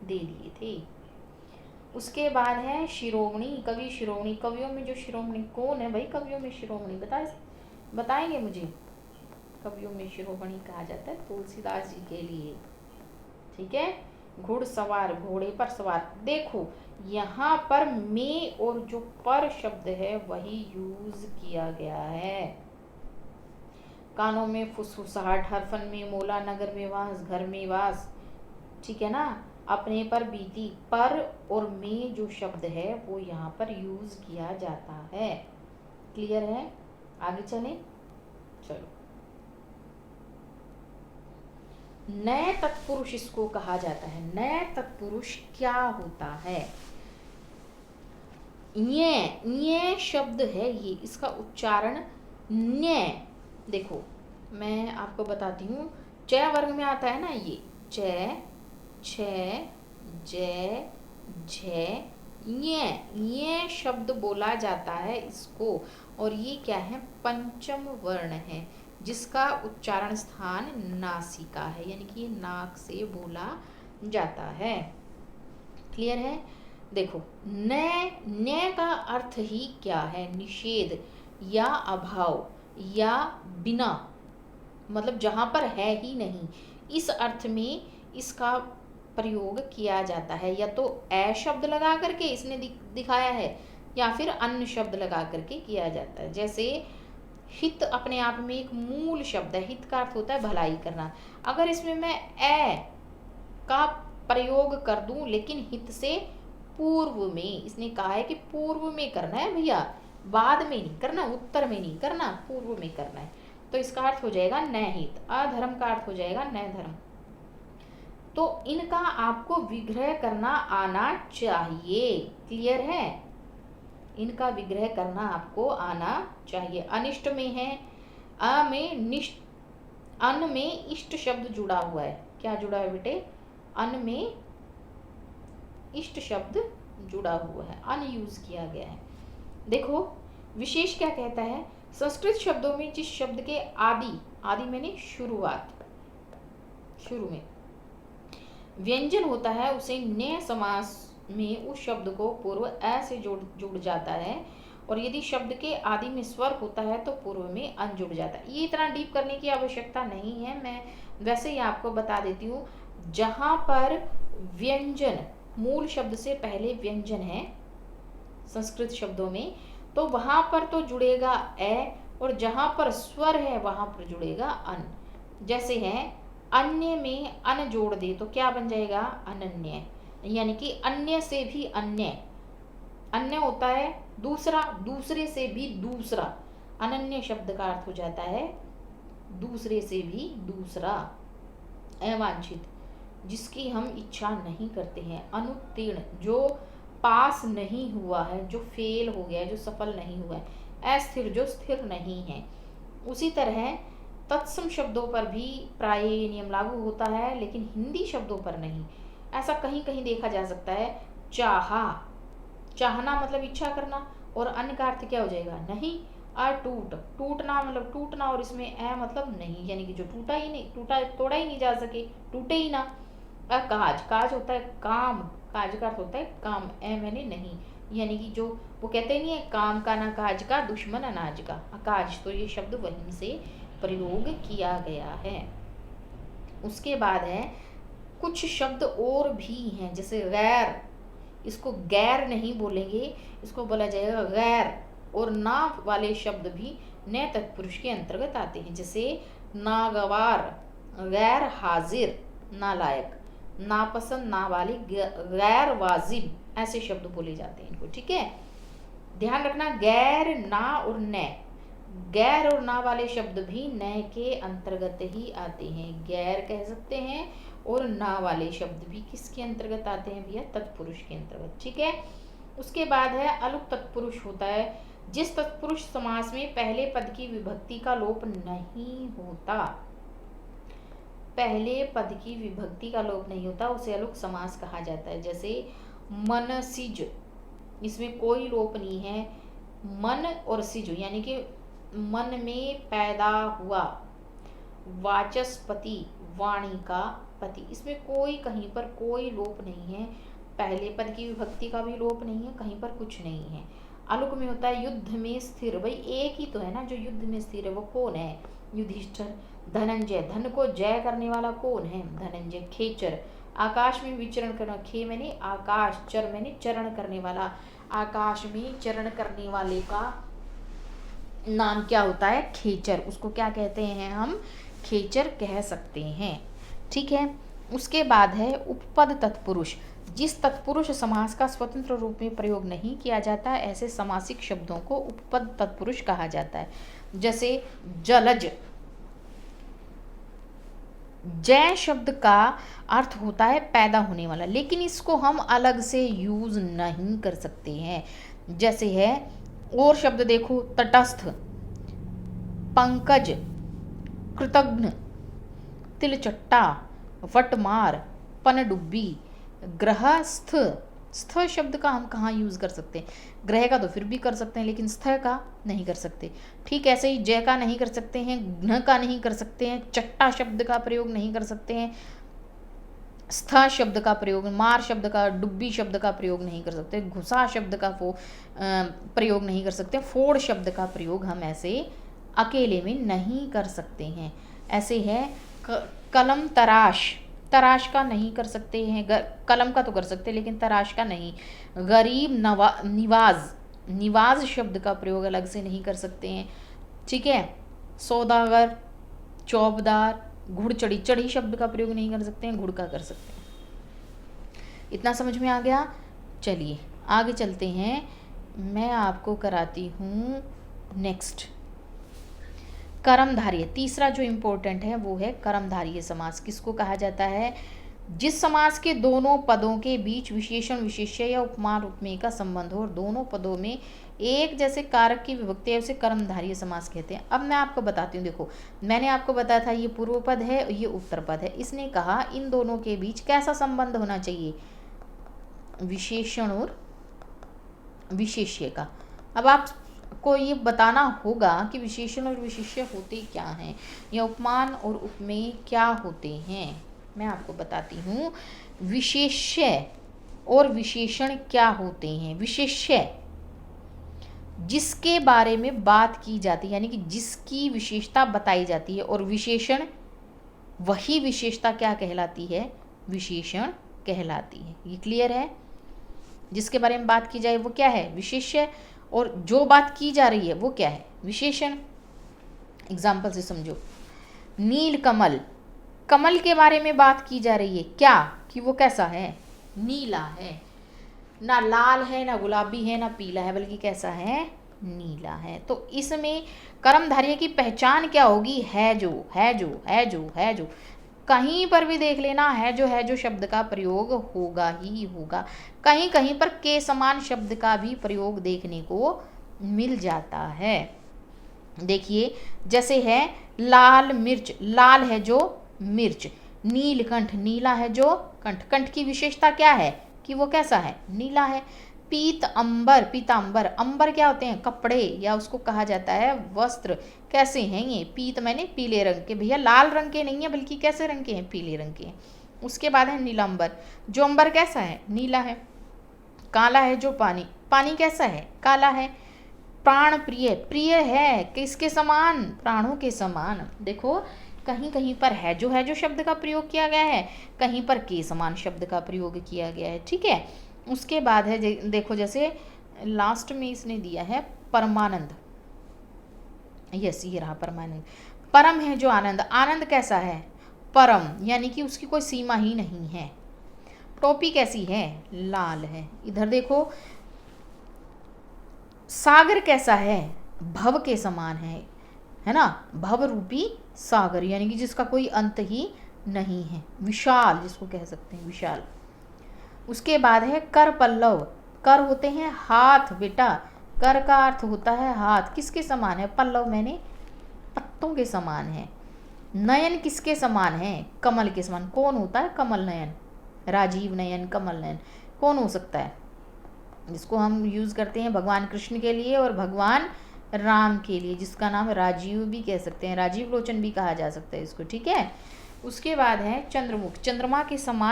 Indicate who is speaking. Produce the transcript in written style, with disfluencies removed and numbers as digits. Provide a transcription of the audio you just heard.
Speaker 1: दे दिए थे। उसके बाद है शिरोमणि, कवि शिरोमणि। कवियों में जो शिरोमणि कौन है भाई? कवियों में शिरोमणि बताएंगे मुझे? कवियों में शिरोमणि कहा जाता है तुलसीदास जी के लिए, ठीक है। घुड़सवार, घोड़े पर सवार। देखो यहाँ पर में और जो पर शब्द है वही यूज किया गया है। कानों में फुसफुसाहट, हरफन में मोला, नगर में वास, घर में वास, ठीक है ना। अपने पर बीती, पर और में जो शब्द है वो यहाँ पर यूज किया जाता है। क्लियर है? आगे चलें, चलो। नए तत्पुरुष इसको कहा जाता है। नए तत्पुरुष क्या होता है? ये शब्द है, ये इसका उच्चारण न्य। देखो मैं आपको बताती हूँ, च वर्ग में आता है ना ये, च, छ, ज, झ, ये शब्द बोला जाता है इसको। और ये क्या है? पंचम वर्ण है जिसका उच्चारण स्थान नासिका है, यानी कि नाक से बोला जाता है। क्लियर है? देखो न का अर्थ ही क्या है? निषेध या अभाव या बिना, मतलब जहां पर है ही नहीं, इस अर्थ में इसका प्रयोग किया जाता है। या तो ए शब्द लगा करके इसने दिखाया है, या फिर अन्य शब्द लगा करके किया जाता है। जैसे हित अपने आप में एक मूल शब्द है, हित का अर्थ होता है भलाई करना। अगर इसमें मैं ए का प्रयोग कर दूं, लेकिन हित से पूर्व में, इसने कहा है कि पूर्व में करना है भैया, बाद में नहीं करना, उत्तर में नहीं करना, पूर्व में करना है, तो इसका अर्थ हो जाएगा नहित। अधर्म का अर्थ हो जाएगा न धर्म। तो इनका आपको विग्रह करना आना चाहिए। क्लियर है? इनका विग्रह करना आपको आना चाहिए। अनिष्ट में है, अ में निष्ठ, अन में इष्ट शब्द जुड़ा हुआ है। क्या जुड़ा है बेटे? अन में इष्ट शब्द जुड़ा हुआ है, अन यूज किया गया है। देखो विशेष क्या कहता है? संस्कृत शब्दों में जिस शब्द के आदि, आदि मैंने शुरुआत, शुरू में व्यंजन होता है, उसे न समास में उस शब्द को पूर्व अ से जुड़ जाता है। और यदि शब्द के आदि में स्वर होता है तो पूर्व में अन जुड़ जाता है। ये इतना डीप करने की आवश्यकता नहीं है, मैं वैसे ही आपको बता देती हूँ। जहां पर व्यंजन, मूल शब्द से पहले व्यंजन है संस्कृत शब्दों में, तो वहां पर तो जुड़ेगा ए, और जहां पर स्वर है वहां पर जुड़ेगा अन। जैसे है अन्य में अन जोड़ दे तो क्या बन जाएगा? अनन्य, यानी कि अन्य से भी अन्य। अन्य होता है दूसरा, दूसरे से भी दूसरा। अनन्य शब्द का अर्थ हो जाता है दूसरे से भी दूसरा, अवांछित, जिसकी हम इच्छा नहीं करते हैं। अनुत्तीर्ण, जो पास नहीं हुआ है, जो फेल हो गया है, जो सफल नहीं हुआ है। अस्थिर, जो स्थिर नहीं है। उसी तरह तत्सम शब्दों पर भी प्राय ये नियम लागू होता है, लेकिन हिंदी शब्दों पर नहीं। ऐसा कहीं कहीं देखा जा सकता है। चाहा, चाहना मतलब इच्छा करना, और अन्य का अर्थ क्या हो जाएगा? नहीं। अटूट, टूटना मतलब टूटना, और इसमें ए मतलब नहीं, यानी कि जो टूटा ही नहीं, टूटा तोड़ा ही नहीं जा सके, टूटे ही ना। अकाज, काज होता है काम, काज का अर्थ होता है काम, ए मैंने नहीं, यानी कि जो वो कहते नहीं है, काम का ना काज का, दुश्मन अनाज का, अकाज। तो ये शब्द वहीं से प्रयोग किया गया है। उसके बाद है कुछ शब्द और भी हैं, जैसे गैर, इसको गैर नहीं बोलेंगे, इसको बोला जाएगा गैर। और ना वाले शब्द भी न तत्पुरुष के अंतर्गत आते हैं, जैसे नागवार, गैर हाजिर, नालायक, नापसंद, ना वाली, गैर वाजिब, ऐसे शब्द बोले जाते हैं इनको। ठीक है, ध्यान रखना, गैर, ना और न, गैर और ना वाले शब्द भी न के अंतर्गत ही आते हैं। गैर कह सकते हैं, और ना वाले शब्द भी किसके अंतर्गत आते हैं भैया? तत्पुरुष के अंतर्गत। ठीक है। उसके बाद है अलुक तत्पुरुष होता है, जिस तत्पुरुष समास में पहले पद की विभक्ति का लोप नहीं होता, पहले पद की विभक्ति का लोप नहीं होता, उसे अलुक समास कहा जाता है। जैसे मनसिज, इसमें कोई लोप नहीं है। मन और सिज, यानी कि मन में पैदा हुआ, वाचस्पति, वाणी का पति, इसमें कोई कहीं पर कोई लोप नहीं है, पहले पद की विभक्ति का भी लोप नहीं है, कहीं पर कुछ नहीं है। अलुक में होता है युद्ध में स्थिर, भाई एक ही तो है ना जो युद्ध में स्थिर है, वो कौन है? युधिष्ठिर। धनंजय, धन को जय करने वाला कौन है? धनंजय। खेचर, आकाश में विचरण करना, खे मैंने आकाश, चर मैंने चरण करने वाला, आकाश में चरण करने वाले का नाम क्या होता है? खेचर। उसको क्या कहते हैं हम? खेचर कह सकते हैं। ठीक है। उसके बाद है उपपद तत्पुरुष। जिस तत्पुरुष समास का स्वतंत्र रूप में प्रयोग नहीं किया जाता ऐसे समासिक शब्दों को उपपद तत्पुरुष कहा जाता है। जैसे जलज, जय शब्द का अर्थ होता है पैदा होने वाला, लेकिन इसको हम अलग से यूज नहीं कर सकते हैं। जैसे है और शब्द देखो, तटस्थ, पंकज, कृतघ्न, तिलचट्टा, वटमार, पनडुब्बी, ग्रहस्थ। स्थ शब्द का हम कहाँ यूज कर सकते हैं? ग्रह का तो फिर भी कर सकते हैं, लेकिन स्थ का नहीं कर सकते। ठीक ऐसे ही जय का नहीं कर सकते हैं, घ्न का नहीं कर सकते हैं, चट्टा शब्द का प्रयोग नहीं कर सकते हैं, स्थ शब्द का प्रयोग, मार शब्द का, डुब्बी शब्द का प्रयोग नहीं कर सकते, घुसा शब्द का प्रयोग नहीं कर सकते, फोड़ शब्द का प्रयोग हम ऐसे अकेले में नहीं कर सकते हैं। ऐसे है कलम तराश, तराश का नहीं कर सकते हैं, कलम का तो कर सकते हैं लेकिन तराश का नहीं। गरीब निवाज, निवाज शब्द का प्रयोग अलग से नहीं कर सकते हैं। ठीक है। सौदागर, चौबदार, घुड़चढ़ी, चढ़ी शब्द का प्रयोग नहीं कर सकते हैं, घुड़ का कर सकते हैं। इतना समझ में आ गया? चलिए आगे चलते हैं, मैं आपको कराती हूँ नेक्स्ट कर्मधारय। तीसरा जो इम्पोर्टेंट है वो है कर्मधारय समास। किसको कहा जाता है? जिस समास के दोनों पदों के बीच विशेषण विशेष्य या उपमान उपमेय का संबंध हो और दोनों पदों में एक जैसे कारक की विभक्ति है उसे कर्मधारय समास कहते हैं। अब मैं आपको बताती हूँ, देखो मैंने आपको बताया था ये पूर्व पद है, ये उत्तर पद है। इसने कहा इन दोनों के बीच कैसा संबंध होना चाहिए? विशेषण और विशेष्य का। अब आप को ये बताना होगा कि विशेषण और विशेष्य होते क्या हैं, या उपमान और उपमेय क्या होते हैं। मैं आपको बताती हूँ विशेष्य और विशेषण क्या होते हैं। विशेष्य जिसके बारे में बात की जाती है, यानी कि जिसकी विशेषता बताई जाती है, और विशेषण वही विशेषता क्या कहलाती है? विशेषण कहलाती है। ये क्लियर है? जिसके बारे में बात की जाए वो क्या है? विशेष्य, और जो बात की जा रही है वो क्या है? विशेषण। एग्जाम्पल से समझो, नील कमल, कमल के बारे में बात की जा रही है क्या? कि वो कैसा है? नीला है, ना लाल है, ना गुलाबी है, ना पीला है, बल्कि कैसा है? नीला है। तो इसमें कर्मधारय की पहचान क्या होगी? है जो, है जो, है जो, है जो। कहीं पर भी देख लेना है जो शब्द का प्रयोग होगा ही होगा। कहीं कहीं पर के समान शब्द का भी प्रयोग देखने को मिल जाता है। देखिए जैसे है लाल मिर्च, लाल है जो मिर्च। नीलकंठ, नीला है जो कंठ, कंठ की विशेषता क्या है? कि वो कैसा है? नीला है। पीत अंबर, पीतांबर, अंबर क्या होते हैं? कपड़े, या उसको कहा जाता है वस्त्र। कैसे हैं ये? पीत मैंने पीले रंग के, भैया लाल रंग के नहीं है, बल्कि कैसे रंग के हैं? पीले रंग के हैं। उसके बाद है नीलांबर, जो अंबर कैसा है? नीला है। काला है जो पानी, पानी कैसा है? काला है। प्राण प्रिय, प्रिय है किसके समान? प्राणों के समान। देखो कहीं कहीं पर है जो शब्द का प्रयोग किया गया है, कहीं पर के समान शब्द का प्रयोग किया गया है। ठीक है। उसके बाद है देखो, जैसे लास्ट में इसने दिया है परमानंद। यस, ये रहा परमानंद। परम है जो आनंद, आनंद कैसा है? परम, यानी कि उसकी कोई सीमा ही नहीं है। टोपी कैसी है? लाल है। इधर देखो सागर कैसा है? भव के समान है ना? भव रूपी सागर, यानी कि जिसका कोई अंत ही नहीं है। विशाल जिसको कह सकते हैं, विशाल। उसके बाद है कर पल्लव, कर होते हैं हाथ बेटा, कर का अर्थ होता है हाथ। किसके समान है? पल्लव मैंने पत्तों के समान है। नयन किसके समान है? कमल के समान। कौन होता है कमल नयन? राजीव नयन, कमल नयन कौन हो सकता है? जिसको हम यूज़ करते हैं भगवान कृष्ण के लिए और भगवान राम के लिए, जिसका नाम राजीव भी कह सकते हैं, राजीव लोचन भी कहा जा सकता है इसको। ठीक है। उसके बाद है चंद्रमुख, चंद्रमा के समान